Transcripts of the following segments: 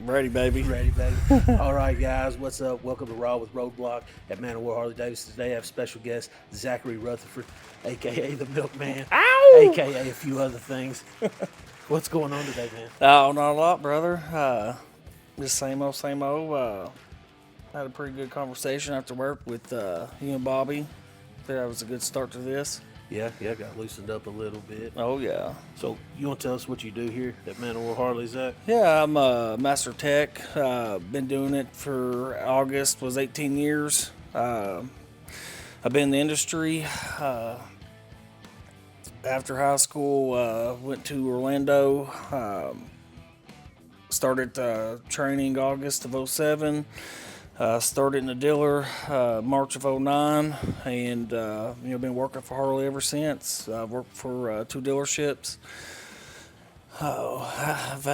Ready, baby. Ready, baby. All right, guys, what's up? Welcome to Raw with Roadbloc at Man O War Harley-Davidson. Today I have special guest Zachary Rutherford, a.k.a. the Milkman, Ow! a.k.a. a few other things. What's going on today, man? Oh, not a lot, brother. Just same old, same old. Had a pretty good conversation after work with you and Bobby. That was a good start to this. Yeah, got loosened up a little bit. Oh, yeah. So, you want to tell us what you do here at Man O War Harley, Zach? Yeah, I'm a master tech. Been doing it for August, was 18 years. I've been in the industry. After high school, went to Orlando. Started training August of 07. Started in the dealer March of 09, and been working for Harley ever since. I've worked for 2 dealerships. I've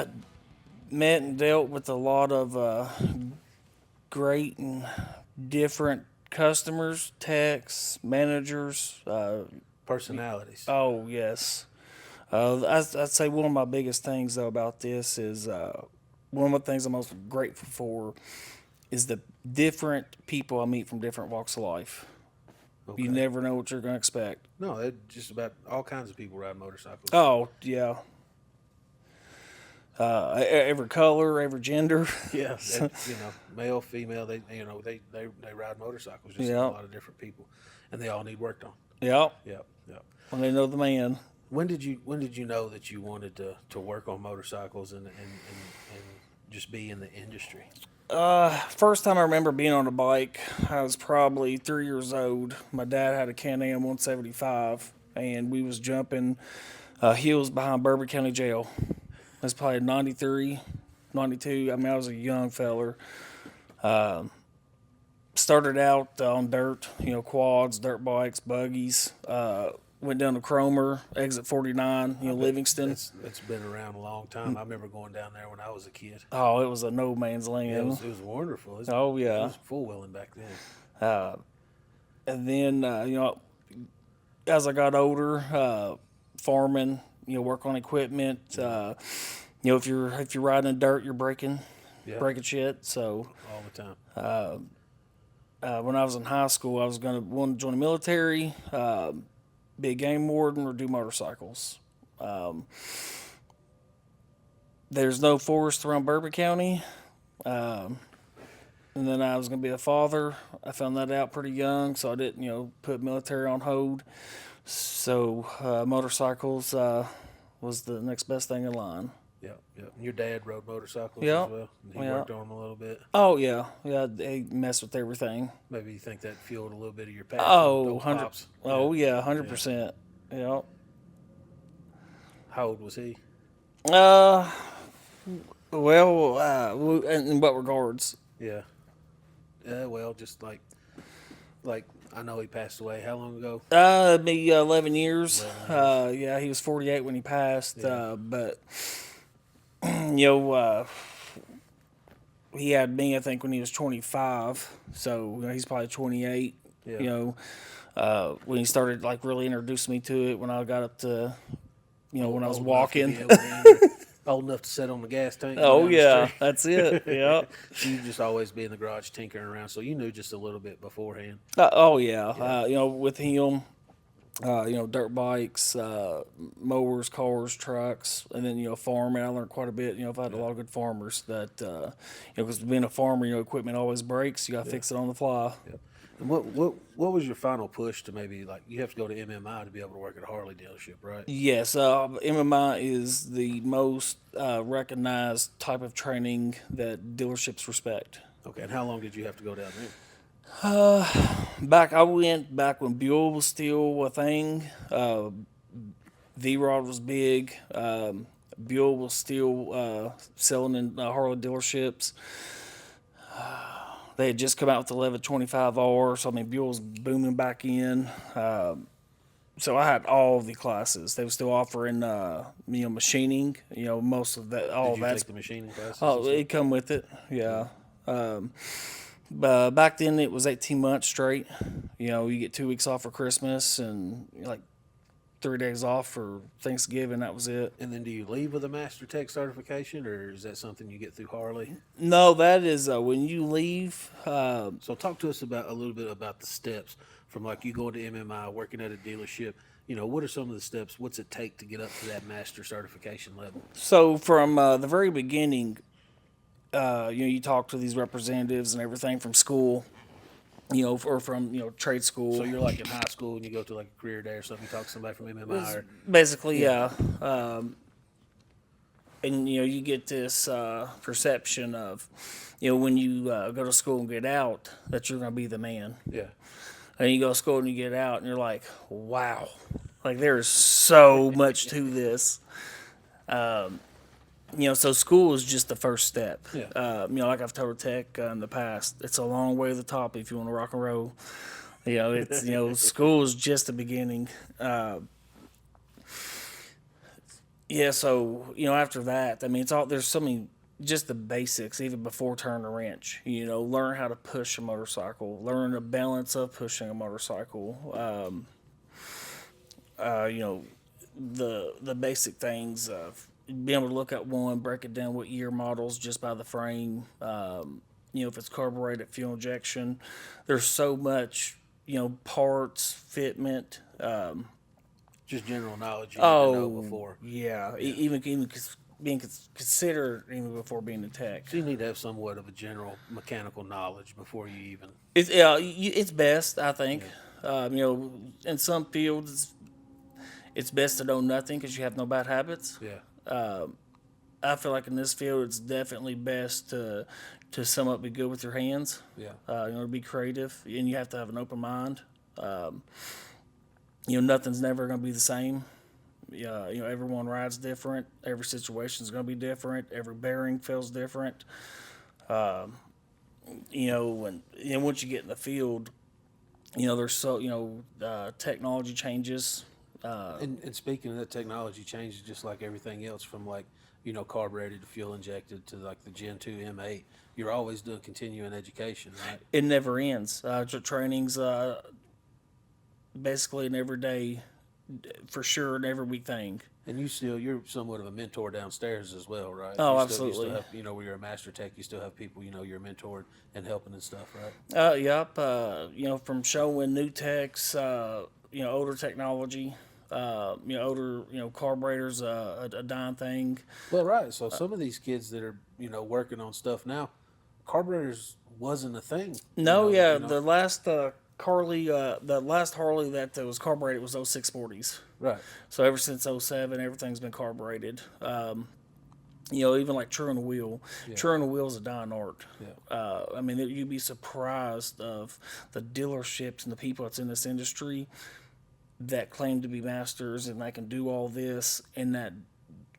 met and dealt with a lot of great and different customers, techs, managers. Personalities. Oh, yes. I'd say one of my biggest things, though, about this is one of the things I'm most grateful for is the different people I meet from different walks of life. Okay. You never know what you're going to expect. No, it's just about all kinds of people ride motorcycles. Oh, yeah. Every color, every gender. Yeah, male, female, they ride motorcycles. Just Yeah. a lot of different people, and they all need worked on. Yep. Yep. When they know the man. When did you know that you wanted to work on motorcycles and just be in the industry? First time I remember being on a bike, I was probably 3 years old. My dad had a Can-Am 175, and we was jumping hills behind Bourbon County Jail. That's probably 93, 92. I mean, I was a young feller. Started out on dirt, quads, dirt bikes, buggies. Went down to Cromer, exit 49, Livingston. It's been around a long time. I remember going down there when I was a kid. Oh, it was a no man's land. Yeah, it was wonderful. Oh, yeah. It was full wheeling back then. And then, as I got older, farming, work on equipment. If you're riding in dirt, you're breaking shit. So all the time. When I was in high school, I was want to join the military, be a game warden, or do motorcycles. There's no forest around Bourbon County. And then I was going to be a father. I found that out pretty young, so I didn't, put military on hold. So motorcycles was the next best thing in line. Yeah. Your dad rode motorcycles as well? He worked on them a little bit? Oh, yeah. Yeah, he messed with everything. Maybe you think that fueled a little bit of your passion? Oh, 100%. Yeah. How old was he? Well, in what regards? Yeah. Well, just like I know he passed away. How long ago? It'd be 11 years. Yeah, he was 48 when he passed. Yeah. But he had me, I think, when he was 25. So he's probably 28. Yeah. When he started really introducing me to it, when I got up to, when I was Old walking. enough to be able to old enough to sit on the gas tank. Oh, yeah, that's it. Yeah. You just always be in the garage tinkering around, so you knew just a little bit beforehand. Oh, yeah. With him, dirt bikes, mowers, cars, trucks, and then, farming. I learned quite a bit. I've had a lot of good farmers that, because being a farmer, equipment always breaks. You got to fix it on the fly. Yep. And what was your final push to maybe, you have to go to MMI to be able to work at a Harley dealership, right? Yes, MMI is the most recognized type of training that dealerships respect. Okay, and how long did you have to go down there? I went back when Buell was still a thing. V-Rod was big. Buell was still selling in Harley dealerships. They had just come out with the 1125R, so Buell was booming back in. So I had all the classes. They were still offering, machining. Most of that. All Did you that's take the machining classes? Oh, it come with it. Yeah. Back then it was 18 months straight. You get 2 weeks off for Christmas and 3 days off for Thanksgiving. That was it. And then do you leave with a Master Tech certification, or is that something you get through Harley? No, that is when you leave. So talk to us about a little bit about the steps from like you going to MMI, working at a dealership. You know, what are some of the steps? What's it take to get up to that master certification level? So from the very beginning, you talk to these representatives and everything from school, or from trade school. So you're like in high school and you go to like a career day or something. You talk to somebody from MMI, or Basically, yeah. And you get this perception of, when you go to school and get out, that you're going to be the man. yeah, And you go to school and you get out, and you're like, wow, like there is so much to this. So school is just the first step. Yeah. Like I've told Tech in the past, it's a long way to the top if you want to rock and roll. It's school is just the beginning. So after that, I mean, there's so many, just the basics, even before turning a wrench. Learn how to push a motorcycle, learn the balance of pushing a motorcycle. The basic things of being able to look at one, break it down what year models just by the frame. If it's carbureted, fuel injection, there's so much, parts, fitment. just general knowledge you need to know before. Yeah, even being considered even before being a tech. So you need to have somewhat of a general mechanical knowledge before you even. It's best, I think. In some fields, it's best to know nothing because you have no bad habits. Yeah. I feel like in this field, it's definitely best to somewhat be good with your hands. Yeah. Be creative, and you have to have an open mind. Nothing's never going to be the same. Everyone rides different. Every situation is going to be different. Every bearing feels different. And once you get in the field, there's technology changes. And speaking of that, technology changes just like everything else, from like carbureted to fuel injected to like the Gen 2 M8. You're always doing continuing education, right? It never ends. Training's basically an everyday, for sure, an every week thing. And you're somewhat of a mentor downstairs as well, right? Oh, absolutely. absolutely. You still have, where you're a master tech, you still have people, you're mentored and helping and stuff, right? Yep. From showing new techs, older technology, older, carburetors, a dying thing. Well, right. So some of these kids that are, working on stuff now, carburetors wasn't a thing. No, the last Harley that was carbureted was 0640s. Right. So ever since 07, everything's been carbureted. Even like True on the Wheel. Yeah. True on the Wheel is a dying art. Yeah. You'd be surprised of the dealerships and the people that's in this industry that claim to be masters and they can do all this and that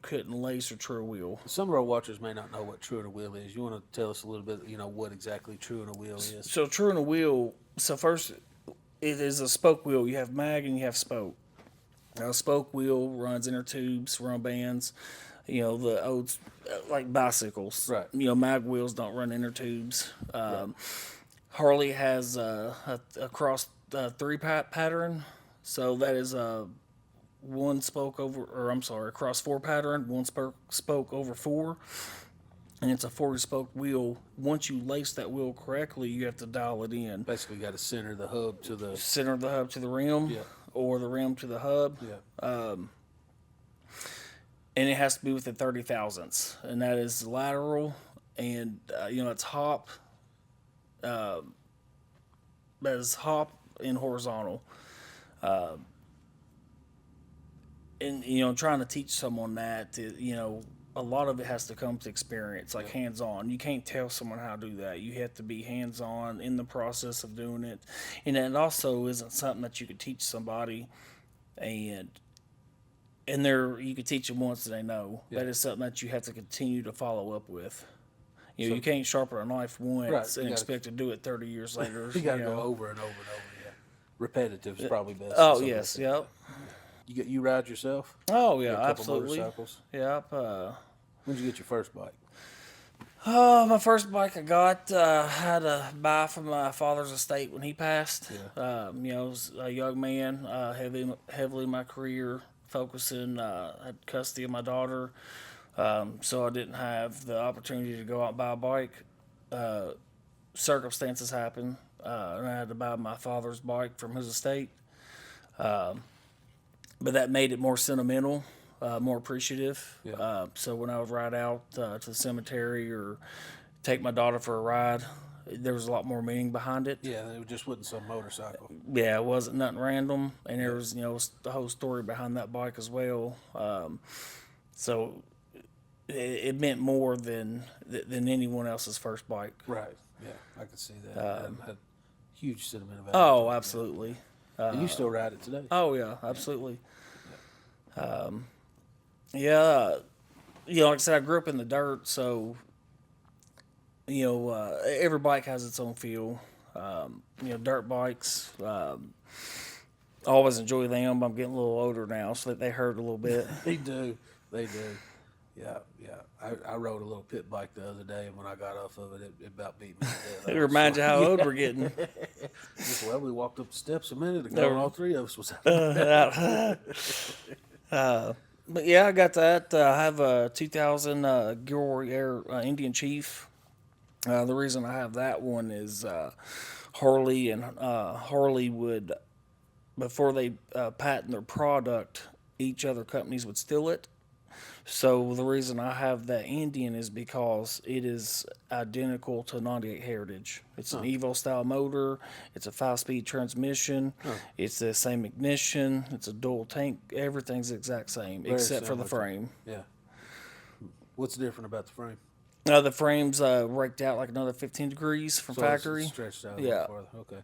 couldn't lace or true a wheel. Some of our watchers may not know what true on a wheel is. You want to tell us a little bit, what exactly true on a wheel is? So true on a wheel, first it is a spoke wheel. You have mag and you have spoke. Now, a spoke wheel runs inner tubes, run bands, the old, like bicycles. Right. Mag wheels don't run inner tubes. Right. Harley has a cross three pattern. So that is a cross four pattern, one spoke over four, and it's a 40 spoke wheel. Once you lace that wheel correctly, you have to dial it in. Basically, you got to center the hub to the rim, Yeah. or the rim to the hub. Yeah. And it has to be within 30 thousandths, and that is lateral, and it's hop. That is hop and horizontal. And trying to teach someone that, a lot of it has to come to experience, like hands-on. You can't tell someone how to do that. You have to be hands-on in the process of doing it. And it also isn't something that you could teach somebody and you could teach them once and they know. Yeah. That is something that you have to continue to follow up with. You can't sharpen a knife once Right, and expect to do it 30 years later. You got to go over and over and over. Yeah. Repetitive is probably best. Oh, yes, yep. You ride yourself? Oh, You yeah, got a couple absolutely. motorcycles? Yep. When did you get your first bike? My first bike I got, had to buy from my father's estate when he passed. Yeah. I was a young man, heavily in my career, focusing, had custody of my daughter, so I didn't have the opportunity to go out and buy a bike. Uh, Circumstances happened, and I had to buy my father's bike from his estate. But that made it more sentimental, more appreciative. Yeah. So when I would ride out to the cemetery or take my daughter for a ride, there was a lot more meaning behind it. Yeah, it just wasn't some motorcycle. Yeah, it wasn't nothing random, and there was the whole story behind that bike as well. So it meant more than anyone else's first bike. Right. Yeah, I could see that. Had huge sentimental value. Oh, absolutely. And you still ride it today? Oh yeah, absolutely. Yeah, like I said, I grew up in the dirt, so every bike has its own feel. Dirt bikes. I always enjoy them. I'm getting a little older now, so that they hurt a little bit. They do. They do. Yeah, yeah. I rode a little pit bike the other day, and when I got off of it, it about beat me to death. It reminds you how old we're getting. Well, we walked up the steps a minute ago, and all three of us was out. But yeah, I got that. I have a 2000 Gilroy Air Indian Chief. The reason I have that one is Harley would, before they patent their product, each other companies would steal it. So the reason I have that Indian is because it is identical to 98 Heritage. It's an Evo style motor. It's a 5-speed transmission. It's the same ignition. It's a dual tank. Everything's the exact same except for the frame. Yeah. What's different about the frame? The frame's raked out like another 15 degrees from factory. It's stretched out a Yeah. little farther. Okay.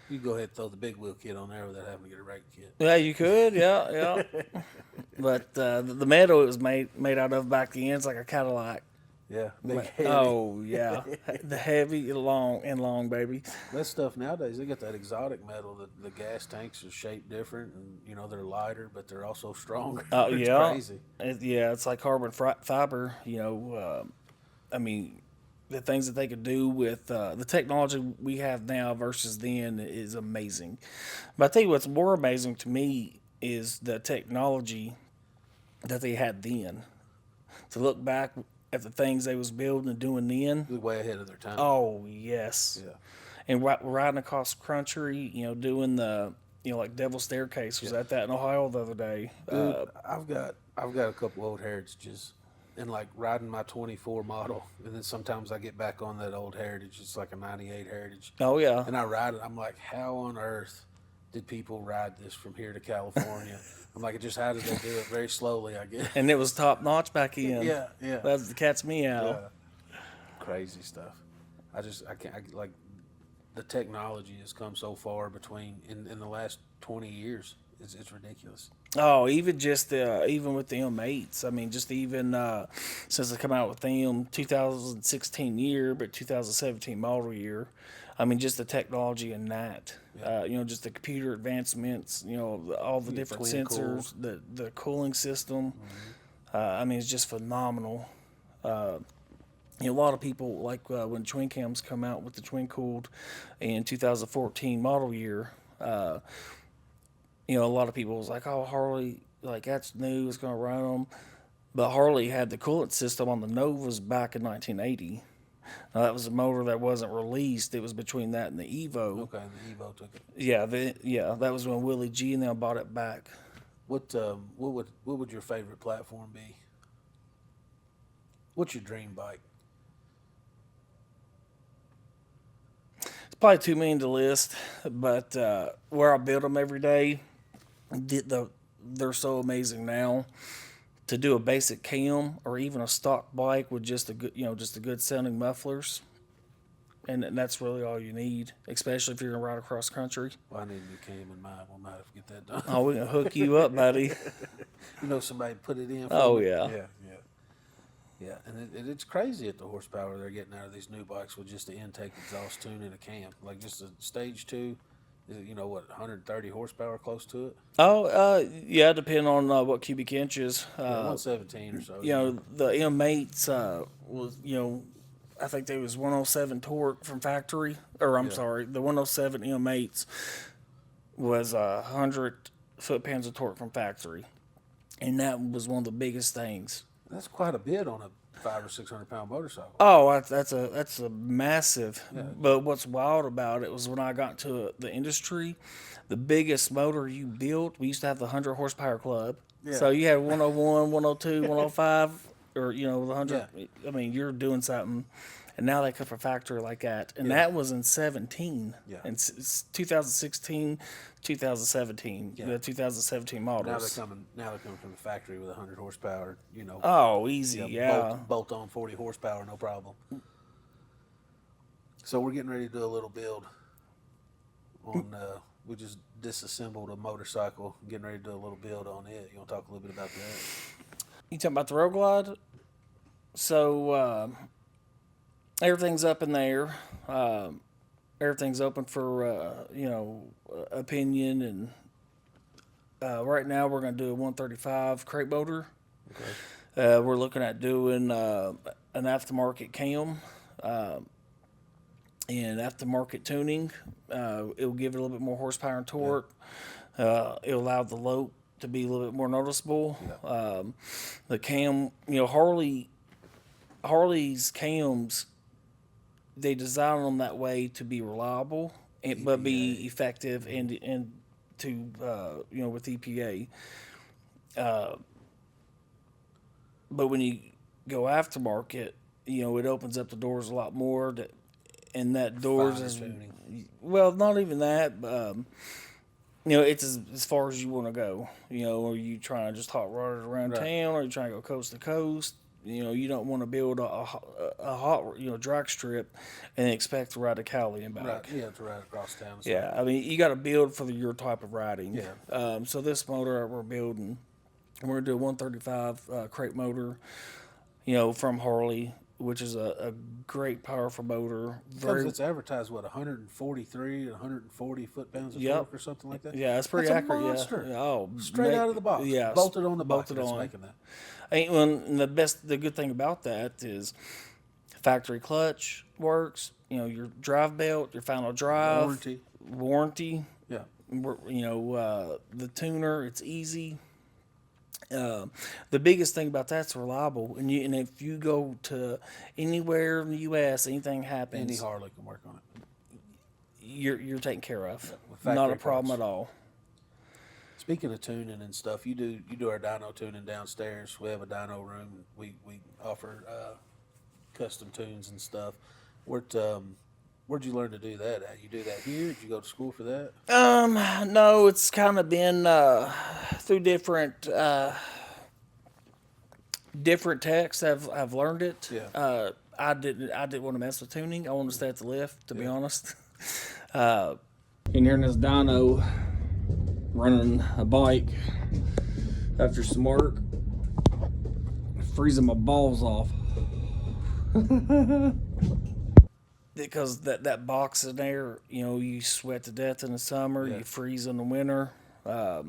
You go ahead and throw the big wheel kit on there without having to get a rake kit. Yeah, you could. Yeah, yeah. But the metal it was made out of back then is like a Cadillac. Yeah. Big heavy. Oh yeah, the heavy and long baby. That stuff nowadays, they got that exotic metal. The gas tanks are shaped different, and they're lighter, but they're also stronger. Oh It's yeah, crazy. It's like carbon fiber. The things that they could do with the technology we have now versus then is amazing. But I tell you what's more amazing to me is the technology that they had then. To look back at the things they was building and doing then. They're way ahead of their time. Oh yes. Yeah. And riding across country, doing the like Devil Staircase was at that in Ohio the other day. Dude, I've got a couple old Heritages, and like riding my 24 model, and then sometimes I get back on that old Heritage. It's like a 98 Heritage. Oh yeah. And I ride it. I'm like, how on earth did people ride this from here to California? I'm like, how did they do it? Very slowly, I guess. And it was top notch back in. Yeah, yeah. That's the cat's meow. Yeah. Crazy stuff. I can't, like, the technology has come so far in the last 20 years. It's ridiculous. Oh, even with the M8s. I mean, just even since they come out with them 2016 year, but 2017 model year. I mean, just the technology in that. Yeah. Just the computer advancements. All the different twin sensors, the cooling system. Mm-hmm. It's just phenomenal. A lot of people like when twin cams come out with the twin cooled in 2014 model year. A lot of people was like, "Oh, Harley, like that's new. It's gonna run them." But Harley had the coolant system on the Novas back in 1980. Now that was a motor that wasn't released. It was between that and the Evo. Okay, the Evo took it. Yeah, that was when Willie G and them bought it back. What would your favorite platform be? What's your dream bike? It's probably too many to list, but where I build them every day, they're so amazing now. To do a basic cam or even a stock bike with just a good sounding mufflers, and that's really all you need, especially if you're gonna ride across country. Well, I need a new cam in mine. We might have to get that done. Oh, we can hook you up, buddy. Somebody put it in. Oh me? yeah. Yeah, and it's crazy at the horsepower they're getting out of these new bikes with just the intake, exhaust tune, and a cam. Like just a stage 2, is it 130 horsepower close to it? Oh, yeah, depending on what cubic inches. 117 or so. The M8s was I think they was 107 torque from factory, or I'm sorry, the 107 M8s was 100 foot-pounds of torque from factory, and that was one of the biggest things. That's quite a bit on a 500 or 600 pound motorcycle. Oh, that's a massive. But what's wild about it was when I got to the industry, the biggest motor you built, we used to have the 100 horsepower club. Yeah. So you had 101, 102, 105, or the 100. Yeah. I mean, you're doing something. And now they come from factory like that. And that was in 17. Yeah. And it's 2016, 2017. Yeah. The 2017 models. Now they're coming from the factory with 100 horsepower. Oh, easy, yeah. Bolt on 40 horsepower, no problem. So we're getting ready to do a little build on. We just disassembled a motorcycle. Getting ready to do a little build on it. You want to talk a little bit about that? You talking about the Road Glide? So everything's up in there. Everything's open for opinion, and right now we're going to do a 135 crate motor. Okay. We're looking at doing an aftermarket cam and aftermarket tuning. It'll give it a little bit more horsepower and torque. It'll allow the lope to be a little bit more noticeable. Yeah. The cam, Harley's cams, they design them that way to be reliable, but be effective and to with EPA. But when you go aftermarket, it opens up the doors a lot more. And that doors is well, not even that. It's as far as you want to go. Or you trying to just hot rod it around town, or you trying to go coast to coast. You don't want to build a hot drag strip and expect to ride to Cali and back. Right. Yeah, to ride across town. Yeah, I mean, you got to build for your type of riding. Yeah. So this motor we're building, we're gonna do a 135 crate motor, from Harley, which is a great powerful motor. It's advertised 143 and 140 foot-pounds of torque or something like that. Yeah, it's pretty That's accurate. A monster. Yeah. Oh, straight out of the box. Yeah, bolted on the box. Bolted on. Making that. And the good thing about that is factory clutch works. Your drive belt, your final drive, warranty. Yeah. The tuner, it's easy. The biggest thing about that's reliable, and if you go to anywhere in the U.S., anything happens, any Harley can work on it. You're taken care of. Yeah, not a problem at all. Speaking of tuning and stuff, you do our dyno tuning downstairs. We have a dyno room. We offer custom tunes and stuff. Where'd you learn to do that at? You do that here? Did you go to school for that? No, it's kind of been through different techs. I've learned it. Yeah. I didn't want to mess with tuning. I wanted to stay at the lift, to be honest. And here in this dyno, running a bike after some work, freezing my balls off. Because that box in there, you sweat to death in the summer, you freeze in the winter. I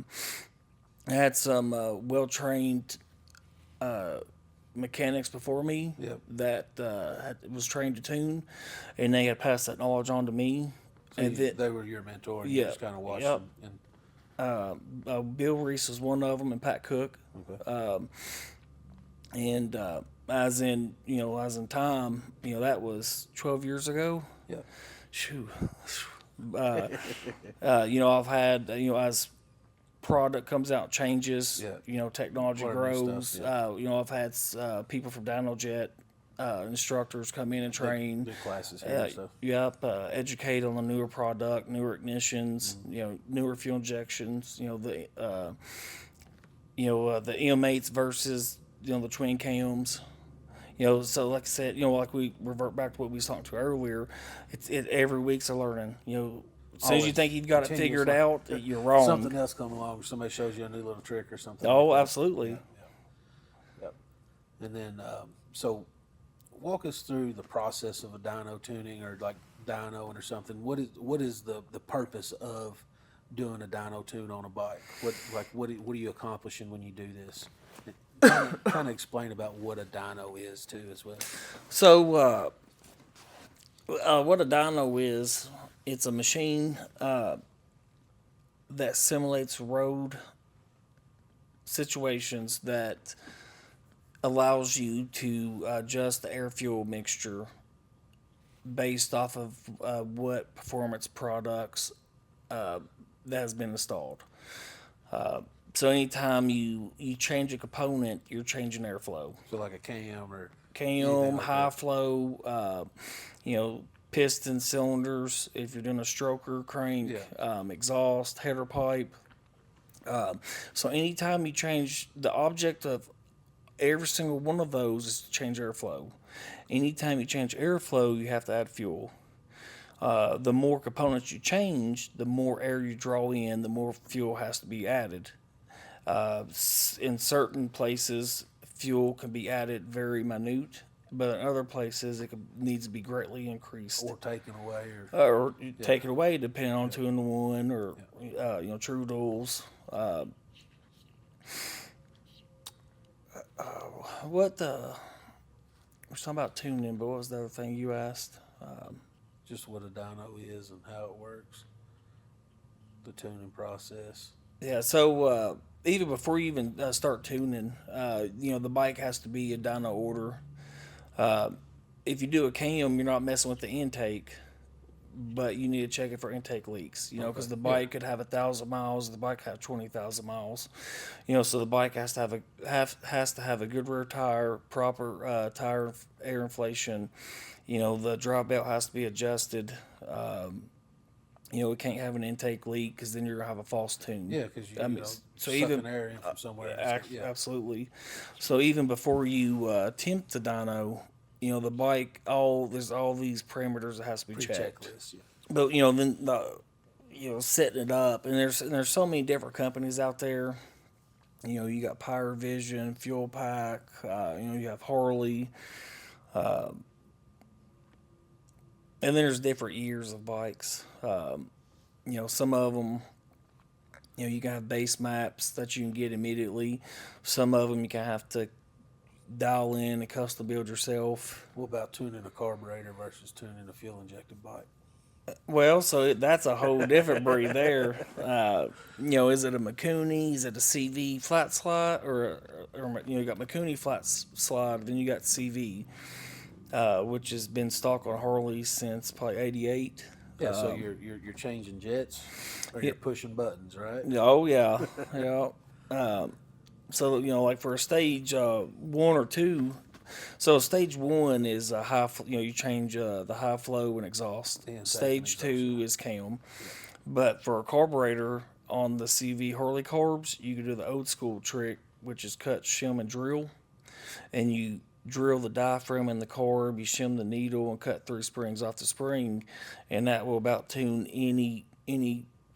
had some well-trained mechanics before me that was trained to tune, and they had passed that knowledge on to me. So they were your mentor, and you just kind of watched them. And Bill Reese was one of them, and Pat Cook. Okay. As in time, that was 12 years ago. Yeah. Shoo. I've had, as product comes out, changes, technology grows. Stuff, I've had people from DynoJet, instructors come in and train. Do classes here and stuff. Yep. Educate on the newer product, newer ignitions, newer fuel injections, the M8s versus, the twin cams. So like I said, like we revert back to what we was talking to earlier, every week's a learning. As soon as you think you've got it figured out, you're wrong. Something else comes along, somebody shows you a new little trick or something. Oh, like absolutely. Yep. And then, so walk us through the process of a dyno tuning, or like dynoing or something. What is the purpose of doing a dyno tune on a bike? What are you accomplishing when you do this? Kind of explain about what a dyno is too, as well. So What a dyno is, it's a machine that simulates road situations that allows you to adjust the air fuel mixture based off of what performance products that has been installed. So anytime you change a component, you're changing airflow. So like a cam or Cam, like high that. flow, piston cylinders. If you're doing a stroker, crank, exhaust, header pipe. So anytime you change the object of every single one of those is to change airflow. Anytime you change airflow, you have to add fuel. The more components you change, the more air you draw in, the more fuel has to be added. In certain places, fuel can be added very minute, but in other places, needs to be greatly increased or taken away or taken away, depending on 2-in-1 or true duals. What the we're talking about tuning, but what was the other thing you asked? just what a dyno is and how it works, the tuning process. Yeah, so even before you even start tuning, the bike has to be a dyno order. If you do a cam, you're not messing with the intake, but you need to check it for intake leaks. Because the bike could have 1,000 miles, the bike have 20,000 miles. So the bike has to have a good rear tire, proper tire air inflation. The drop belt has to be adjusted. It can't have an intake leak because then you're gonna have a false tune. Yeah, because so sucking even air in from somewhere. absolutely. So even before you tempt the dyno, the bike, there's all these parameters that has to be checked. Checklist, yeah. But then setting it up, and there's so many different companies out there. You got Power Vision, Fuel Pack. You have Harley. And then there's different years of bikes. Some of them, you can have base maps that you can get immediately. Some of them you can have to dial in and custom build yourself. What about tuning a carburetor versus tuning a fuel injected bike? Well, so that's a whole different breed there. Is it a Mikuni? Is it a CV flat slide? Or you got Mikuni flat slide, then you got CV. Which has been stock on Harley since probably '88. Yeah, so you're changing jets, or you're pushing buttons, right? Oh yeah, yeah. So like for a stage 1 or 2. So stage 1 is a high. You change the high flow and exhaust. Stage 2 is cam. But for a carburetor on the CV Harley carbs, you can do the old school trick, which is cut, shim, and drill, and you drill the diaphragm in the carb, you shim the needle and cut 3 springs off the spring, and that will about tune any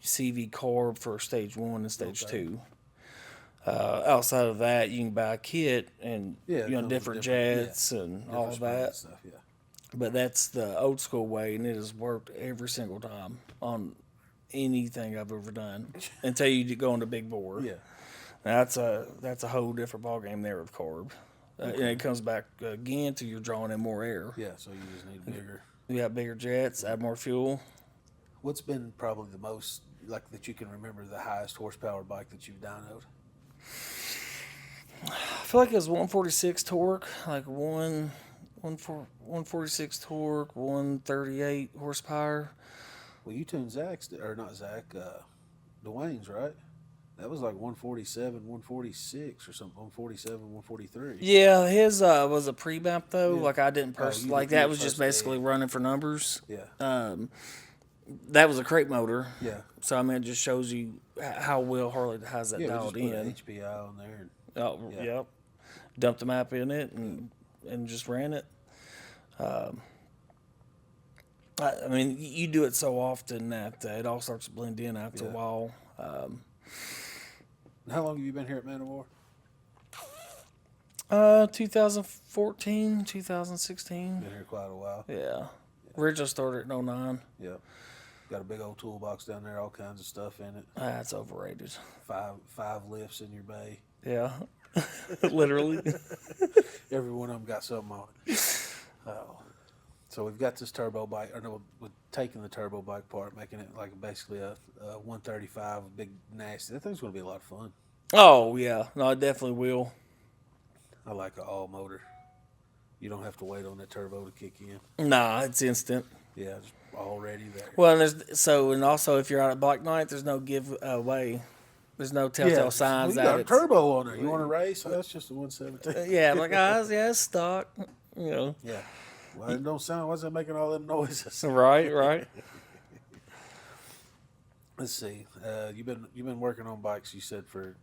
CV carb for stage 1 and stage 2. Outside of that, you can buy a kit and different jets and different all that. Stuff, yeah. But that's the old school way, and it has worked every single time on anything I've ever done until you go into big bore. Yeah, that's a whole different ball game there with carb. And it comes back again to you're drawing in more air. Yeah, so you just need bigger. You got bigger jets, add more fuel. What's been probably the most, like, that you can remember, the highest horsepower bike that you've dynoed? I feel like it was 146 torque, like 146 torque, 138 horsepower. Well, you tuned Zach's, or not Zach, Dwayne's, right? That was like 147, 146 or something, 147, 143. Yeah, his was a pre-bump though. Yeah. Like I didn't personally, like that was just basically running for numbers. Yeah. That was a crate motor. Yeah. So I mean, it just shows you how well Harley has that dialed in. Put HPI on there. Yep. Dumped the map in it and just ran it. I mean, you do it so often that it all starts to blend in after a while. How long have you been here at Man O War? 2014, 2016. Been here quite a while. Yeah. Originally started in 09. Yep. Got a big old toolbox down there, all kinds of stuff in it. That's overrated. Five lifts in your bay. Yeah. Literally. Every one of them got something on it. So we've got this turbo bike, or no, we're taking the turbo bike apart, making it like basically a 135, a big nasty. That thing's going to be a lot of fun. Oh yeah, no, it definitely will. I like an all motor. You don't have to wait on that turbo to kick in. Nah, it's instant. Yeah, it's already there. Well, and and also if you're out at bike night, there's no give away. There's no telltale signs you that got a it's turbo on there. You want to race? Oh, that's just a 117. yeah, like yeah, it's stock. Yeah. Well, it don't sound. Why's it making all them noises? Right. Let's see. You've been working on bikes. You said for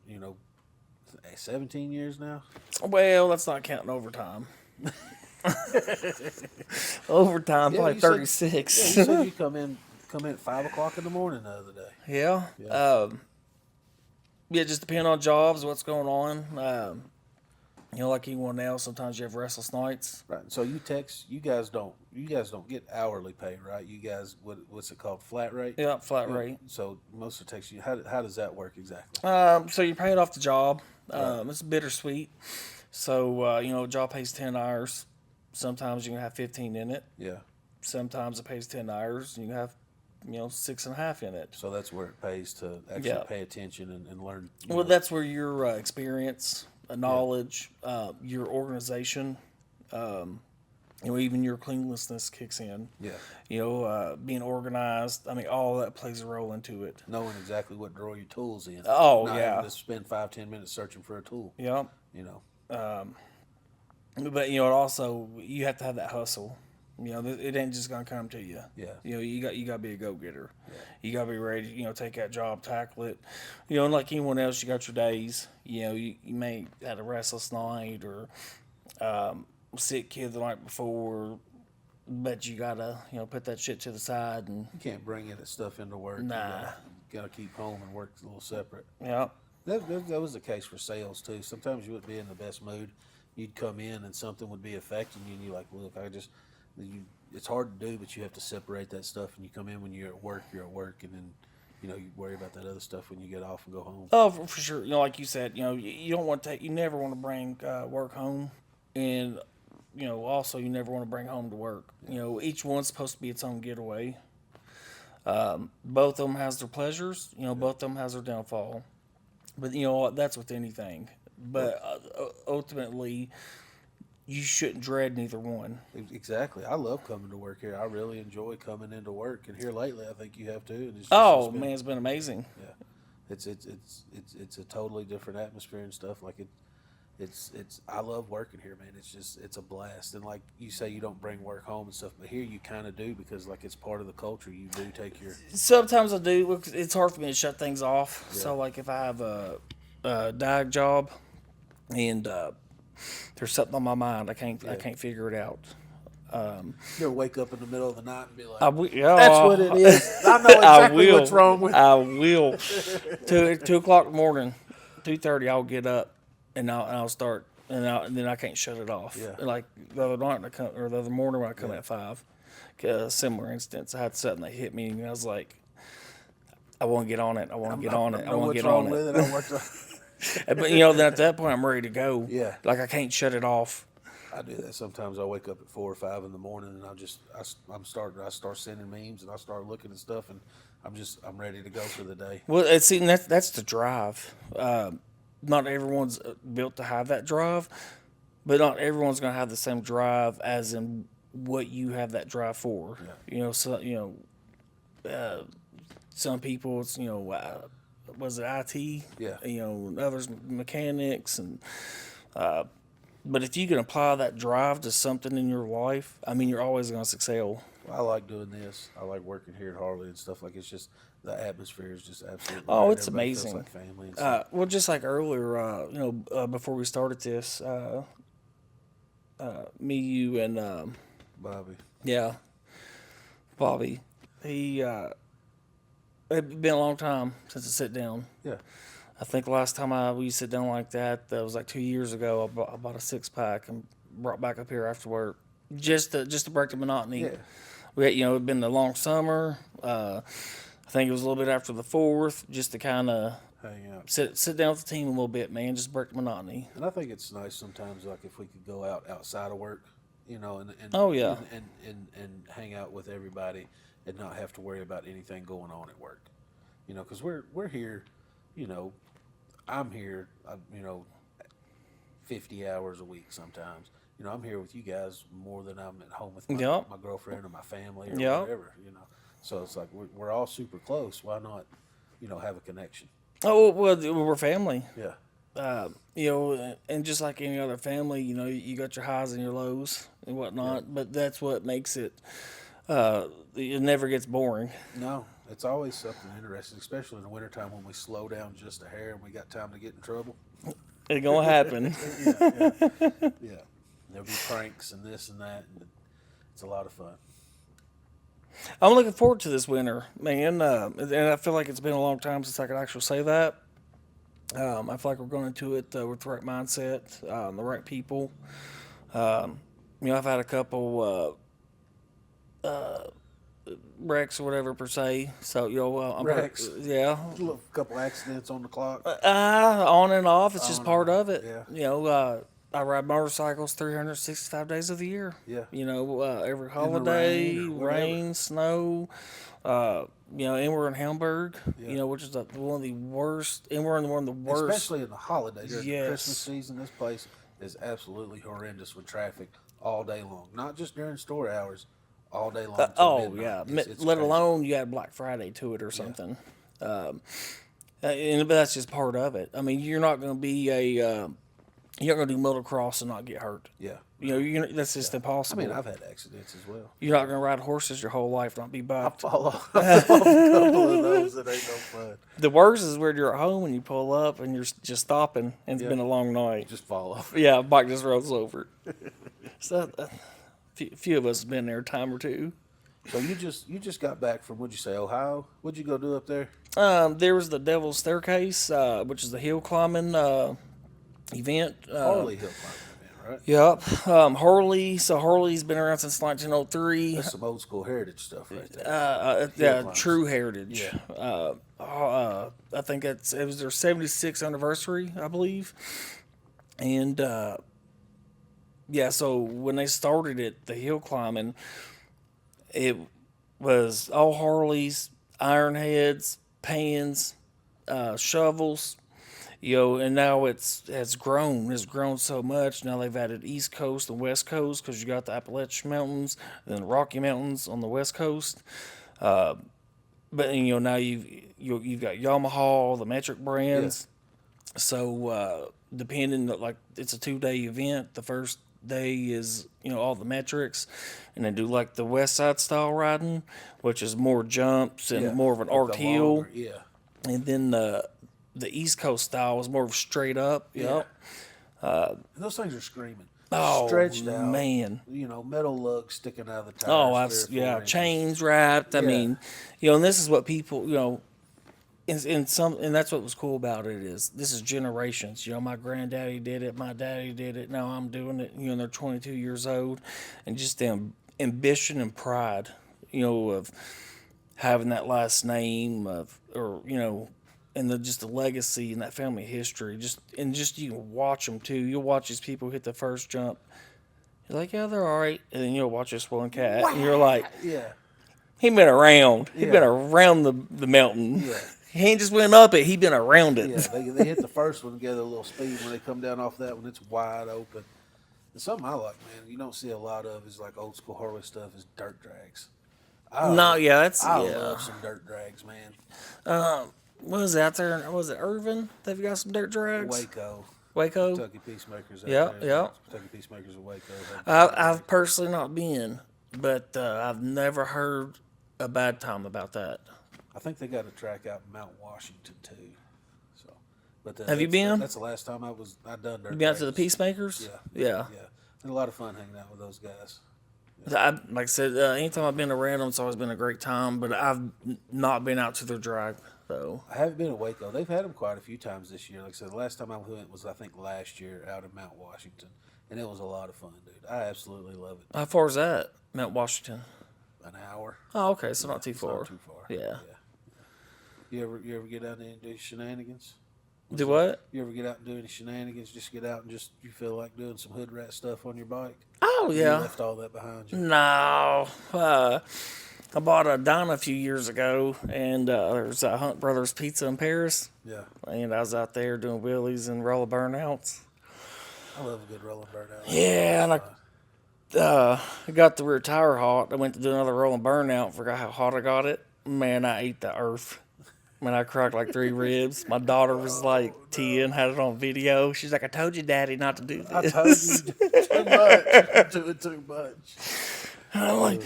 17 years now. Well, that's not counting overtime. Overtime, probably 36. You said you come in at 5 o'clock in the morning the other day. Yeah. Yeah, just depending on jobs, what's going on. Like anyone else, sometimes you have restless nights. Right. So you guys don't get hourly pay, right? You guys, what's it called? Flat rate? Yeah, flat rate. So most of the text how does that work exactly? So you're paid off the job. It's bittersweet. So, a job pays 10 hours. Sometimes you can have 15 in it. Yeah. Sometimes it pays 10 hours and you can have, 6.5 in it. So that's where it pays to actually pay attention and learn. Well, that's where your experience, knowledge, your organization, even your cleanliness kicks in. Yeah. Being organized. I mean, all that plays a role into it. Knowing exactly what drawer your tools in. Oh, Not yeah. having to spend 5-10 minutes searching for a tool. Yeah. But also you have to have that hustle. It ain't just gonna come to you. Yeah. You got to be a go getter. Yeah. You got to be ready. Take that job, tackle it. And like anyone else, you got your days. You may had a restless night or sick kid the night before, but you gotta put that shit to the side and You can't bring that stuff into work. Nah. You gotta keep home and work a little separate. Yeah. That was the case for sales too. Sometimes you wouldn't be in the best mood. You'd come in and something would be affecting you, and you're like, "Look, it's hard to do, but you have to separate that stuff." And you come in when you're at work, and then you worry about that other stuff when you get off and go home. Oh, for sure. Like you said, you don't want to you never want to bring work home, and also you never want to bring home to work. Each one's supposed to be its own getaway. Both of them has their pleasures. Both of them has their downfall. But that's with anything. But ultimately, you shouldn't dread neither one. Exactly. I love coming to work here. I really enjoy coming into work, and here lately, I think you have too. And it's been amazing. Yeah, it's a totally different atmosphere and stuff. Like I love working here, man. It's a blast. And like you say, you don't bring work home and stuff, but here you kind of do because like it's part of the culture. You do take your. Sometimes I do. It's hard for me to shut things off. Yeah. So like if I have a diag job, and there's something on my mind, I can't figure it out. You'll wake up in the middle of the night and be like, "That's what it is." I know exactly what's wrong with it. I will. 2 o'clock in the morning, 2:30, I'll get up and I'll start, and then I can't shut it off. Yeah. Like the other night, the other morning when I come at 5, similar instance, I had something that hit me, and I was like, I want to get on it. I want to get on it. I want to get on it. But then at that point, I'm ready to go. Yeah. Like I can't shut it off. I do that sometimes. I wake up at 4 or 5 in the morning, and I start sending memes, and I start looking at stuff, and I'm ready to go for the day. Well, that's the drive. Not everyone's built to have that drive, but not everyone's going to have the same drive as in what you have that drive for. Yeah. Some people it's was it IT? Yeah. Others mechanics and. But if you can apply that drive to something in your life, I mean, you're always going to excel. I like doing this. I like working here at Harley and stuff. Like, it's just, the atmosphere is just absolutely Oh, great. it's Everybody amazing. feels like family and stuff. Well, just like earlier, before we started this, me, you, and Bobby. yeah, Bobby, it'd been a long time since I sat down. Yeah. I think the last time we sit down like that was like 2 years ago. I bought a 6-pack and brought back up here after work just to break the monotony. Yeah. It'd been the long summer. I think it was a little bit after the 4th, just to kind of Hang out. sit down with the team a little bit, man. Just break the monotony. And I think it's nice sometimes, like if we could go outside of work. and Oh, yeah. and hang out with everybody and not have to worry about anything going on at work. Because we're here, you know, I'm here, 50 hours a week sometimes. I'm here with you guys more than I'm at home with Yep. my girlfriend or my family or Yep. whatever. So it's like we're all super close. Why not, have a connection? Oh, well, we're family. Yeah. And just like any other family, you got your highs and your lows and whatnot, Yeah. but that's what makes it, it never gets boring. No, it's always something interesting, especially in the wintertime when we slow down just a hair and we got time to get in trouble. It's gonna happen. Yeah. There'll be pranks and this and that, and it's a lot of fun. I'm looking forward to this winter, man, and I feel like it's been a long time since I could actually say that. I feel like we're going into it with the right mindset, the right people. I've had a couple wrecks or whatever per se. So I'm Wrecks. yeah. A couple accidents on the clock. On and off. It's just On and part off, of it. yeah. I ride motorcycles 365 days of the year. Yeah. Every holiday, rain or whatever. rain, snow. And we're in Hamburg. Yeah. Which is one of the worst. And we're in one of the worst. Especially in the holidays, during the Yes. Christmas season, this place is absolutely horrendous with traffic all day long. Not just during store hours, all day long. Till midnight. Yeah. It's Let crazy. alone you add Black Friday to it or something. But that's just part of it. I mean, you're not going to be you're not going to do motocross and not get hurt. Yeah. That's just impossible. I mean, I've had accidents as well. You're not going to ride horses your whole life, not be I bucked. fall off a couple of those that ain't no fun. The worst is when you're at home and you pull up and you're just stopping and it's Yeah. been a long night. Just fall off. Yeah, bike just rolls over. So, few of us have been there a time or two. So you just got back from, what'd you say, Ohio? What'd you go do up there? There was the Devil's Staircase, which is the hill climbing event. Harley Hill climbing event, right? Yep. Harley. So Harley's been around since 1903. That's some old school heritage stuff right there. Yeah, climbs. true heritage. Yeah. I think it was their 76th anniversary, I believe. And so when they started it, the hill climbing, it was all Harleys, iron heads, pans, shovels, and now has grown. It's grown so much. Now they've added East Coast and West Coast because you got the Appalachian Mountains and the Rocky Mountains on the West Coast. But now you've got Yamaha, the metric brands. Yeah. So depending, like it's a 2-day event. The first day is all the metrics, and they do like the West Side style riding, which is more jumps and Yeah. more of an Like arc the heel. longer- Yeah. And then the East Coast style is more of straight up. Yeah. Yep. Those things are screaming. Oh, Stretched out. man. Metal lugs sticking out of the tires. Oh, 3 or 4 inches. chains wrapped. I Yeah. mean, and this is what people, and that's what was cool about it is this is generations. My granddaddy did it, my daddy did it. Now I'm doing it. And they're 22 years old, and just the ambition and pride, of having that last name and just the legacy and that family history. Just you can watch them too. You'll watch these people hit the first jump. You're like, yeah, they're all right, and then you'll watch this one cat, and you're like, Yeah. he been around. He Yeah. been around the mountain. Yeah. He ain't just went up it. He been around it. Yeah, they hit the first one, together a little speed. When they come down off that one, it's wide open. And something I like, man, you don't see a lot of is like old school Harley stuff is dirt drags. I I love some dirt drags, man. What was out there? Was it Irvin? They've got some dirt drags. Waco. Kentucky Peacemakers. Yeah, yeah. Kentucky Peacemakers of Waco. I've personally not been, but I've never heard a bad time about that. I think they got a track out in Mount Washington too. So, but Have you been? That's the last time I done dirt. You been out to the drags. Peacemakers? Yeah. Yeah. Had a lot of fun hanging out with those guys. Like I said, anytime I've been around them, it's always been a great time. But I've not been out to their drag though. I haven't been to Waco. They've had them quite a few times this year. Like I said, the last time I went was, I think, last year out in Mount Washington. And it was a lot of fun, dude. I absolutely love it. How far is that? Mount Washington. An hour. Oh, okay, so not too It's far. not too far. Yeah. You ever get out there and do shenanigans? Do what? You ever get out and do any shenanigans? Just get out and you feel like doing some hood rat stuff on your bike? Oh Oh, You yeah. left all that behind you. No. I bought a Donna a few years ago, and there's a Hunt Brothers Pizza in Paris. Yeah, And I was out there doing wheelies and roller burnouts. I love a good rolling burnout. Yeah, and I got the rear tire hot. I went to do another rolling burnout. Forgot how hot I got it. Man, I ate the earth. Man, I cracked like 3 ribs. My daughter was like 10, had it on video. She's like, "I told you, Daddy, not to do I this." told you too much. You're doing too much. And I'm like,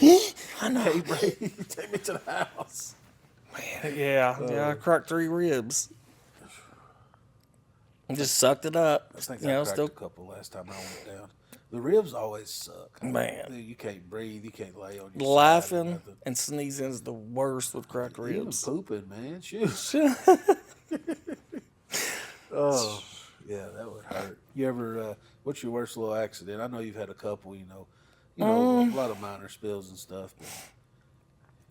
I know. Hey, Brady, take me to the house. Yeah, I cracked 3 ribs. I just sucked it up. I think You I know, cracked still, a couple last time I went down. The ribs always suck. man. You can't breathe. You can't lay on your side or Laughing nothing. and sneezing is the worst with cracked Even ribs. pooping, man. Shoot. Oh, yeah, that would hurt. You ever? What's your worst little accident? I know you've had a couple. A lot of minor spills and stuff.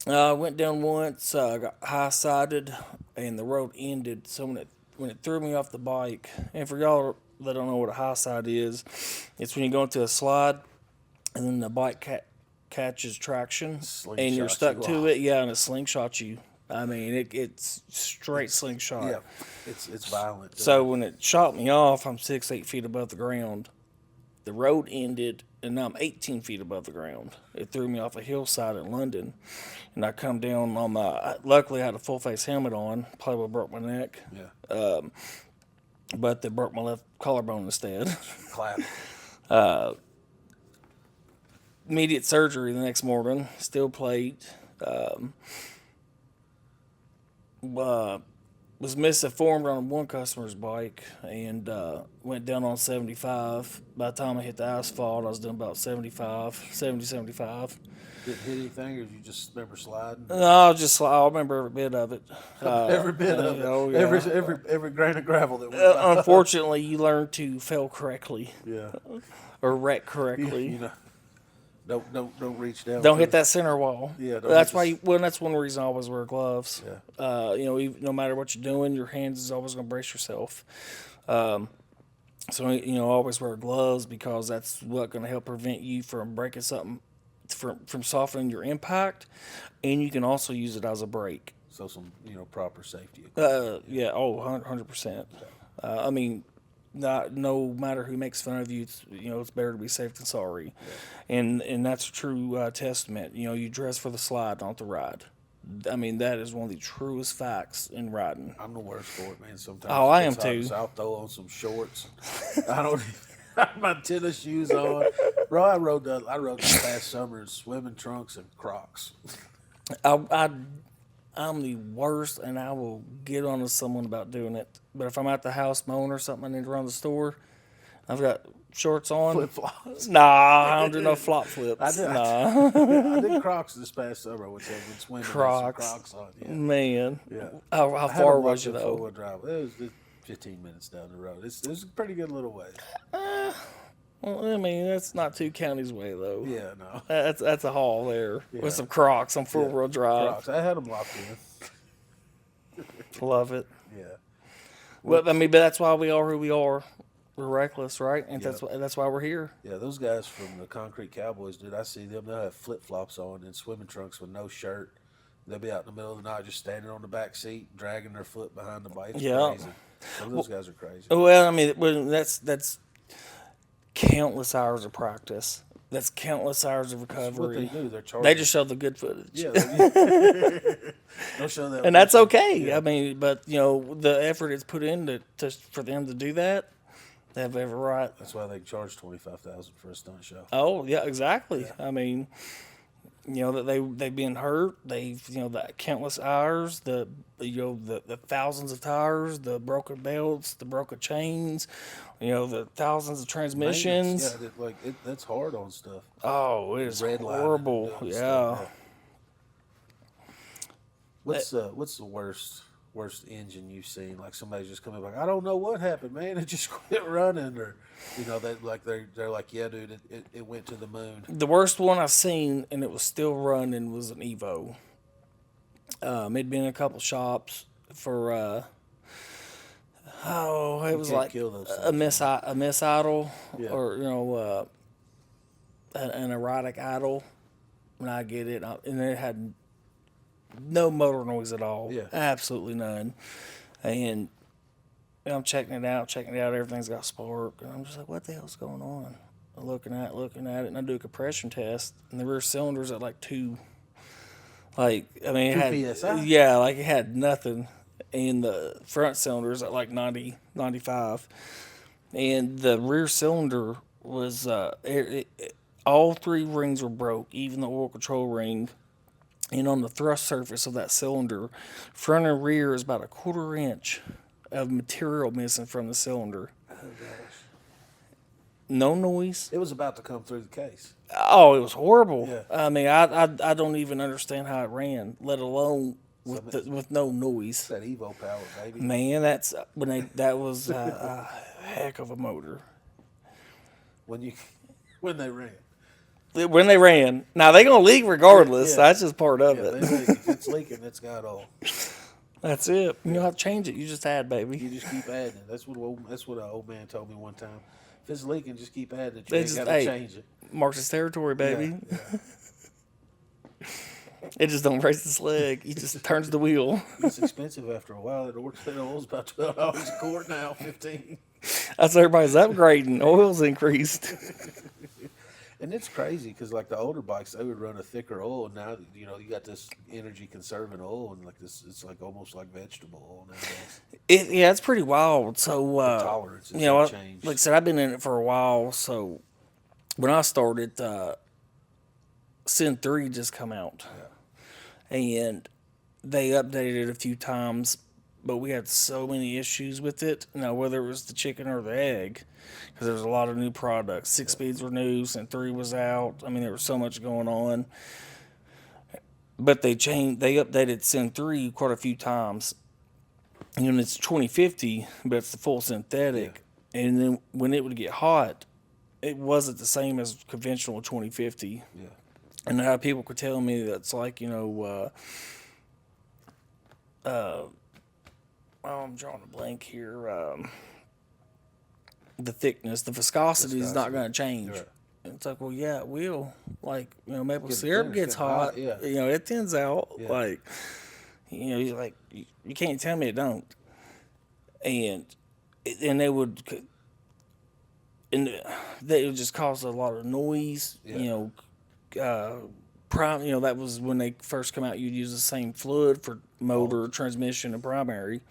But I went down once, got high-sided, and the road ended. So when it threw me off the bike, and for y'all that don't know what a high side is, it's when you go into a slide, and then the bike catches traction, and you're Slingshot stuck you to off. it. Yeah, and it slingshots you. I mean, it's straight slingshot. yeah, it's violent. So when it shot me off, I'm 8 feet above the ground. The road ended, and now I'm 18 feet above the ground. It threw me off a hillside in London, and I come down on my. Luckily, I had a full face helmet on. Probably would have broke my neck, Yeah, but they broke my left collarbone instead. clap. Immediate surgery the next morning. Still plate. Was misinformed on one customer's bike and went down on 75. By the time I hit the asphalt, I was doing about 75. Didn't hit anything, or you just remember sliding? No, I remember every bit of it. Every bit of it. Oh, yeah. Every grain of gravel that went by. Unfortunately, you learn to fail correctly Yeah. or wreck correctly. Don't reach down. Don't hit that center wall. Yeah, don't That's hit why. Well, that's one reason I always wear gloves. Yeah. No matter what you're doing, your hands is always going to brace yourself. So always wear gloves because that's what's going to help prevent you from breaking something, from softening your impact, and you can also use it as a brake. So some proper safety. Yeah. Oh, 100%. I mean, no matter who makes fun of you, it's better to be safe than sorry, and that's a true testament. You dress for the slide, not the ride. I mean, that is one of the truest facts in riding. I'm the worst for it, man. Sometimes. Oh, I it am gets hot, too. so I'll throw on some shorts. I don't have my tennis shoes on, bro. I rode this past summer in swimming trunks and Crocs. I'm the worst, and I will get on to someone about doing it. But if I'm at the house mowing or something, I need to run to the store. I've got shorts on. Flip flops. Nah, I don't do no flop flips. I did. Nah. I did Crocs this past summer, which I've been swimming with some Crocs. Crocs on. Yeah. Man. Yeah. How I had far to was walk you, the though? four-wheel drive. It was just 15 minutes down the road. It was a pretty good little way. Well, I mean, that's not 2 counties away, though. Yeah, no. That's a haul there Yeah. with some Crocs on 4-wheel drive. Crocs. I had them locked in. Love it. Yeah. Well, but that's why we are who we are. We're reckless, right? And Yep. that's why we're here. Yeah, those guys from the Concrete Cowboys, dude, I see them. They'll have flip-flops on and swimming trunks with no shirt. They'll be out in the middle of the night just standing on the back seat, dragging their foot behind the bike. It's Yeah. crazy. Some of those guys are crazy. Well, I mean, that's countless hours of practice. That's countless hours of That's what they recovery. do. They're charging. They just show the good footage. Yeah. They'll show that. And that's one. okay. Yeah. I mean, but the effort it's put in for them to do that, they have every right. That's why they charge $25,000 for a stunt show. Oh yeah, exactly. I mean, that they've been hurt. They've the countless hours, the thousands of tires, the broken belts, the broken chains, the thousands of transmissions. Yeah, that's hard on stuff. Oh, it is Red lining horrible. and Yeah. stuff, What's the worst engine you've seen? Like somebody's just coming like, I don't know what happened, man. It just quit running, or they're like, yeah, dude, it went to the moon. The worst one I've seen, and it was still running, was an Evo. It'd been in a couple shops for it was can't like kill those a miss idle, Yeah. or an erotic idle, and I get it. And it had no motor noise at all. Yeah. Absolutely none. And I'm checking it out. Everything's got spark. And I'm just like, what the hell's going on? I'm looking at it, and I do a compression test, and the rear cylinder's at like 2. Like, I mean, it 2 had, PSI? yeah, like it had nothing. And the front cylinder's at like 90, 95. And the rear cylinder was, all 3 rings were broke, even the oil control ring. And on the thrust surface of that cylinder, front and rear is about a 1/4 inch of material missing from the cylinder. Oh gosh. No noise. It was about to come through the case. Oh, it was horrible. Yeah. I mean, I don't even understand how it ran, let alone with no noise. That Evo power, baby. Man, that was a heck of a motor. When they ran. When they ran, now they're gonna leak regardless. Yeah. That's just part of Yeah, it. if it's leaking, it's got all. That's it. You don't have to change it. You just add, baby. You just keep adding it. That's what an old man told me one time. If it's leaking, just keep adding it. You ain't got to change it. Marks its territory, baby. Yeah. It just don't raise its leg. It just turns the wheel. It's expensive after a while. That oil's about $12 a quart now, 15. That's everybody's upgrading. Oil's increased. And it's crazy because like the older bikes, they would run a thicker oil. And now you got this energy conserving oil, and like this, it's like almost like vegetable oil nowadays. Yeah, it's pretty wild. So Tolerances you know, have changed. like I said, I've been in it for a while. So when I started, Sin 3 just come out, and they updated it a few times, but we had so many issues with it. Now, whether it was the chicken or the egg, because there was a lot of new products. 6 speeds were new, Sin 3 was out. I mean, there was so much going on. But they updated Sin 3 quite a few times. And it's 2050, but it's the full synthetic. Yeah. And then when it would get hot, it wasn't the same as conventional 2050. Yeah. And how people could tell me that's like, I'm drawing a blank here. The thickness, the viscosity is not going to change. Right. It's like, well, yeah, it will. Like, maple syrup gets hot. Yeah. It thins out. Yeah. Like, you're like, you can't tell me it don't. And they would just cause a lot of noise. Yeah. That was when they first come out. You'd use the same fluid for motor, transmission, and primary.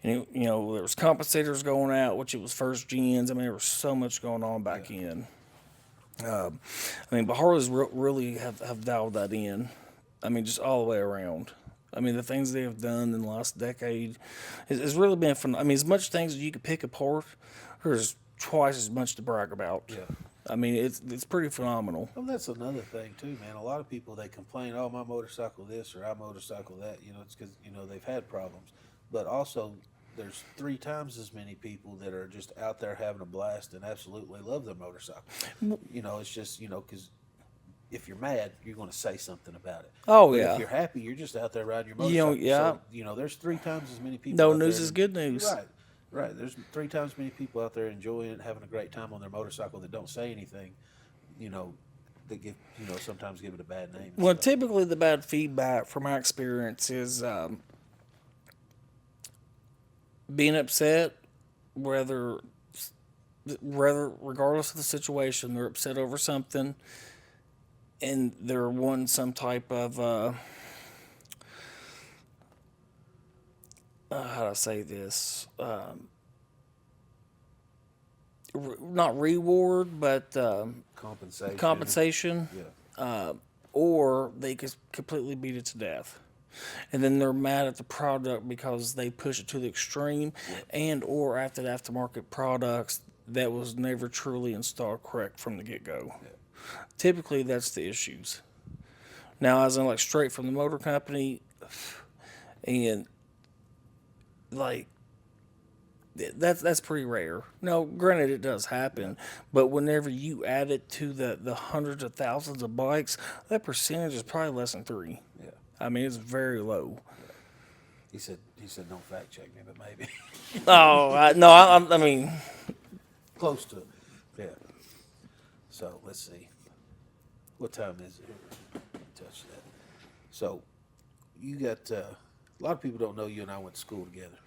And there was compensators going out, which it was first gens. I mean, there was so much going on back in. But Harleys really have dialed that in. I mean, just all the way around. I mean, the things they have done in the last decade has really been fun. I mean, as much things as you could pick apart, there's twice as much to brag about. Yeah. I mean, it's pretty phenomenal. Well, that's another thing too, man. A lot of people, they complain, oh, my motorcycle this or I motorcycle that. It's because they've had problems, but also there's 3 times as many people that are just out there having a blast and absolutely love their motorcycle. It's just because if you're mad, you're going to say something about it. Oh, but yeah. If you're happy, you're just out there riding your motorcycle. Yeah. So, there's 3 times as many people. No out news there is good news. Right. There's 3 times as many people out there enjoying it, having a great time on their motorcycle that don't say anything. That give sometimes give it a bad name. Well, typically the bad feedback from my experience is being upset, regardless of the situation, they're upset over something, and they're wanting some type of how do I say this? Not reward, but compensation. Yeah. Or they could completely beat it to death. And then they're mad at the product because they push it to the extreme, and or after the aftermarket products that was never truly installed correct from the get-go. Yeah. Typically, that's the issues. Now, as in like straight from the motor company, and like that's pretty rare. Now, granted, it does happen, but whenever you add it to the hundreds of thousands of bikes, that percentage is probably less than 3. Yeah. I mean, it's very low. Yeah. He said, don't fact check me, but maybe. I mean, close to it. Yeah. So let's see. What time is it? Touch that. So, you got a lot of people don't know you and I went to school together.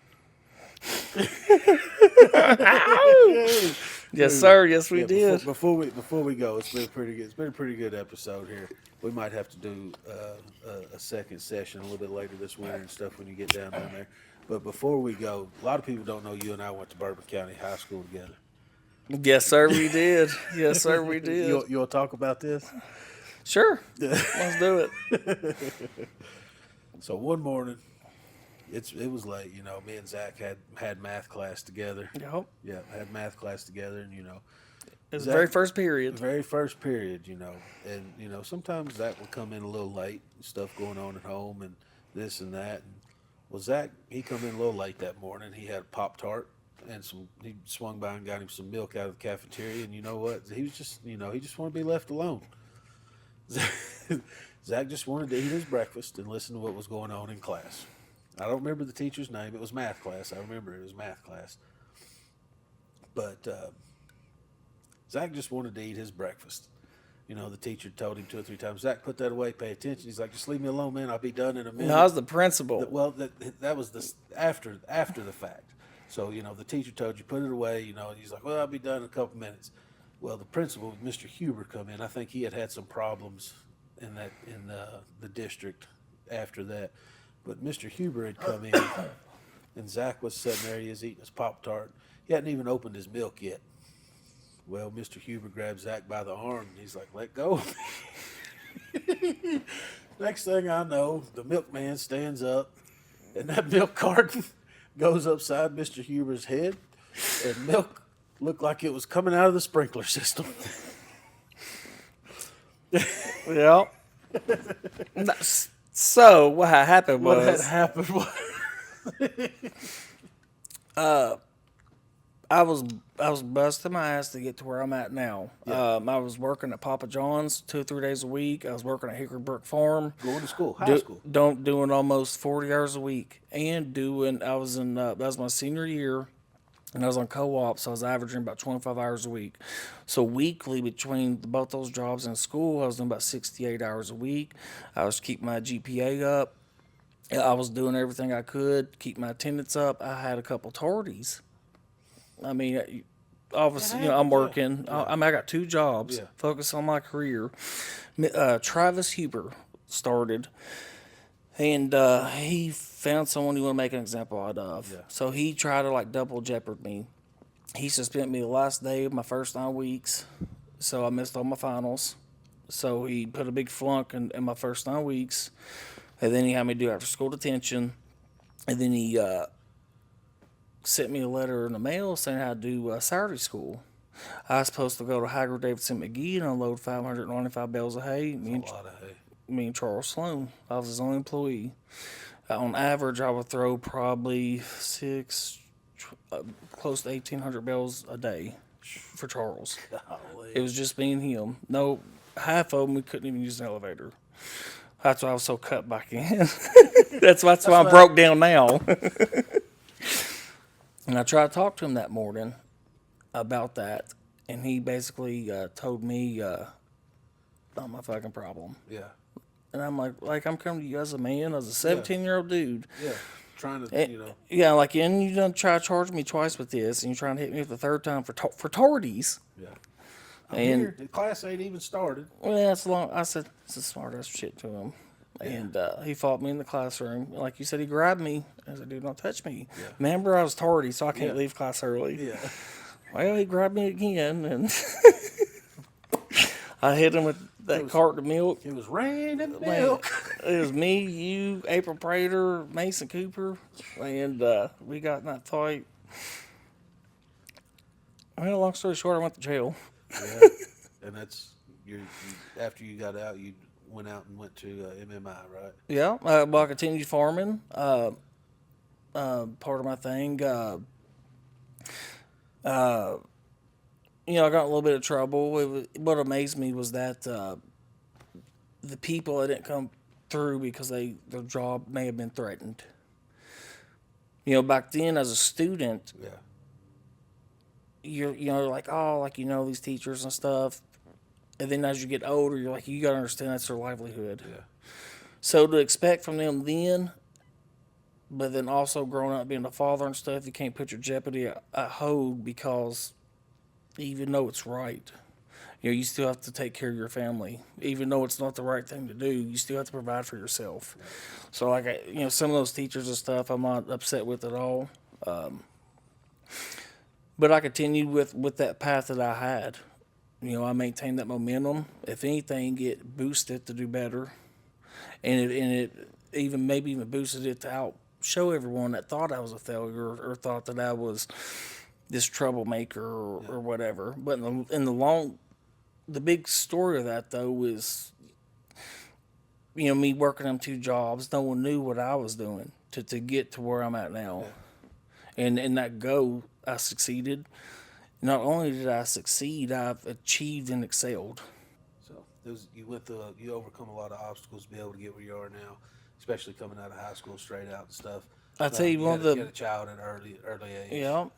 Yes, sir. Yes, we Yeah, did. before we go, it's been a pretty good. It's been a pretty good episode here. We might have to do a second session a little bit later this winter and stuff when you get down there. But before we go, a lot of people don't know you and I went to Bourbon County High School together. Yes, sir. We did. Yes, sir. We did. You want to talk about this? Sure. Let's do it. So one morning, it was late. Me and Zach had math class together. Yep. Yeah, had math class together, and It was the very first period. the very first period, and sometimes Zach would come in a little late, stuff going on at home, and this and that. And well, Zach, he come in a little late that morning. He had a Pop-Tart and he swung by and got him some milk out of the cafeteria, and you know what? He was just, he just wanted to be left alone. Zach just wanted to eat his breakfast and listen to what was going on in class. I don't remember the teacher's name. It was math class. I remember it was math class. But Zach just wanted to eat his breakfast. The teacher told him 2 or 3 times, Zach, put that away, pay attention. He's like, just leave me alone, man. I'll be done in a minute. No, I was the principal. Well, that was after the fact. So, the teacher told you, put it away, and he's like, well, I'll be done in a couple minutes. Well, the principal, Mr. Huber, come in. I think he had some problems in the district after that. But Mr. Huber had come in, and Zach was sitting there. He was eating his Pop-Tart. He hadn't even opened his milk yet. Well, Mr. Huber grabbed Zach by the arm, and he's like, let go of me. Next thing I know, the milkman stands up, and that milk carton goes upside Mr. Huber's head, and milk looked like it was coming out of the sprinkler system. Yeah. So what had happened was What had happened was I was busting my ass to get to where I'm at now. Yeah. I was working at Papa John's 2 or 3 days a week. I was working at Hickory Brook Farm. going to school, high school. Doing almost 40 hours a week, and I was in that was my senior year, and I was on co-op, so I was averaging about 25 hours a week. So weekly between both those jobs and school, I was doing about 68 hours a week. I was keeping my GPA up. I was doing everything I could, keep my attendance up. I had a couple tardies. I mean, obviously, I'm working. Yeah. I got 2 jobs, Yeah. focus on my career. Travis Huber started, and he found someone he wanted to make an example out of. Yeah. So he tried to double jeopard me. He suspended me the last day of my first 9 weeks, so I missed all my finals. So he put a big flunk in my first 9 weeks, and then he had me do after school detention, and then he sent me a letter in the mail saying I had to do Saturday school. I was supposed to go to Harley-Davidson McGee and unload 595 bales of hay. A lot of hay. Me and Charles Sloan. I was his only employee. On average, I would throw probably close to 1,800 bales a day for Charles. Golly. It was just me and him. No, half of them we couldn't even use an elevator. That's why I was so cut back in. That's why I'm broke down now. And I tried to talk to him that morning about that, and he basically told me, not my fucking problem. Yeah. And I'm like I'm coming to you as a man, as a 17-year-old dude. Yeah. Trying to, And, yeah, and you done try to charge me twice with this, and you're trying to hit me the 3rd time for tardies. Yeah. And Here, the class ain't even started. well, that's long. I said it's a smart ass shit to him, and he fought me in the classroom. Like you said, he grabbed me. I said, "Dude, don't touch me." Yeah. Remember, I was tardy, so I can't Yeah. leave class early. Yeah. Well, he grabbed me again, and I hit him with that cart of milk. It was raining Man, milk. it was me, you, April Prater, Mason Cooper, and we got in that fight. Well, long story short, I went to jail. Yeah. And that's after you got out, you went out and went to MMI, right? Yeah, well, I continued farming. Part of my thing. I got in a little bit of trouble. What amazed me was that the people that didn't come through because their job may have been threatened. Back then as a student, Yeah. you're like, oh, these teachers and stuff. And then as you get older, you're like, you got to understand that's their livelihood. Yeah. So to expect from them then, but then also growing up being a father and stuff, you can't put your jeopardy at hold because even though it's right, you still have to take care of your family. Even though it's not the right thing to do, you still have to provide for yourself. So like, some of those teachers and stuff, I'm not upset with at all. But I continued with that path that I had. I maintained that momentum. If anything, it boosted to do better, and it even maybe even boosted it to out show everyone that thought I was a failure or thought that I was this troublemaker or whatever. But the big story of that though is, me working them 2 jobs. No one knew what I was doing to get to where I'm at now, and in that go, I succeeded. Not only did I succeed, I've achieved and excelled. So you overcome a lot of obstacles to be able to get where you are now, especially coming out of high school straight out and stuff. I tell you, You had a child at an early age. Yeah.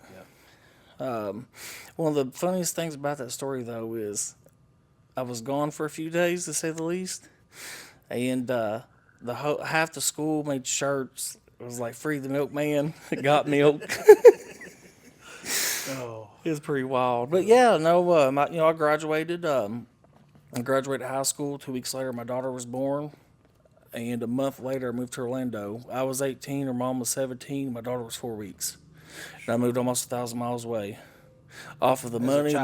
One of the funniest things about that story though is I was gone for a few days, to say the least, and half the school made shirts. It was like "Free the Milkman." Got milk. Oh. It was pretty wild, but yeah, no, I graduated. I graduated high school. 2 weeks later, my daughter was born, and a month later, I moved to Orlando. I was 18, her mom was 17, my daughter was 4 weeks, and I moved almost 1,000 miles away. Off of the money,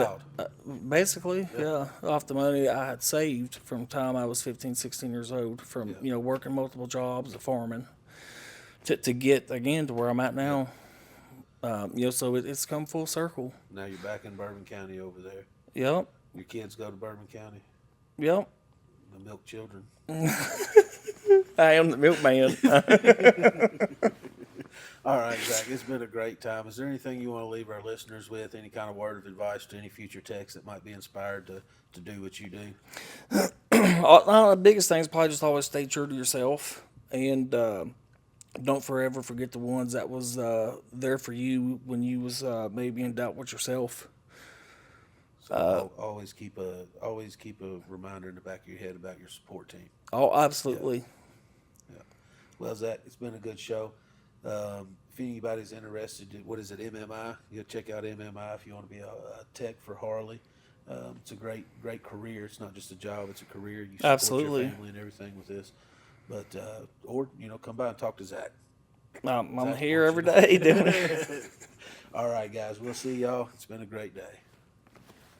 basically, yeah, off the money I had saved from the time I was 15, 16 years old, from working multiple jobs, a foreman, to get again to where I'm at now. So it's come full circle. Now you're back in Bourbon County over there. Yep. Your kids go to Bourbon County. Yep. The milk children. I am the milkman. All right, Zach, it's been a great time. Is there anything you want to leave our listeners with? Any kind of word of advice to any future techs that might be inspired to do what you do? The biggest thing is probably just always stay true to yourself, and don't forever forget the ones that was there for you when you was maybe in doubt with yourself. So always keep a reminder in the back of your head about your support team. Oh, absolutely. Yeah. Well, Zach, it's been a good show. If anybody's interested, what is it, MMI? You'll check out MMI if you want to be a tech for Harley. It's a great career. It's not just a job; it's a career. You support Absolutely. your family and everything with this. But or come by and talk to Zach. I'm here every day doing it. All right, guys. We'll see y'all. It's been a great day.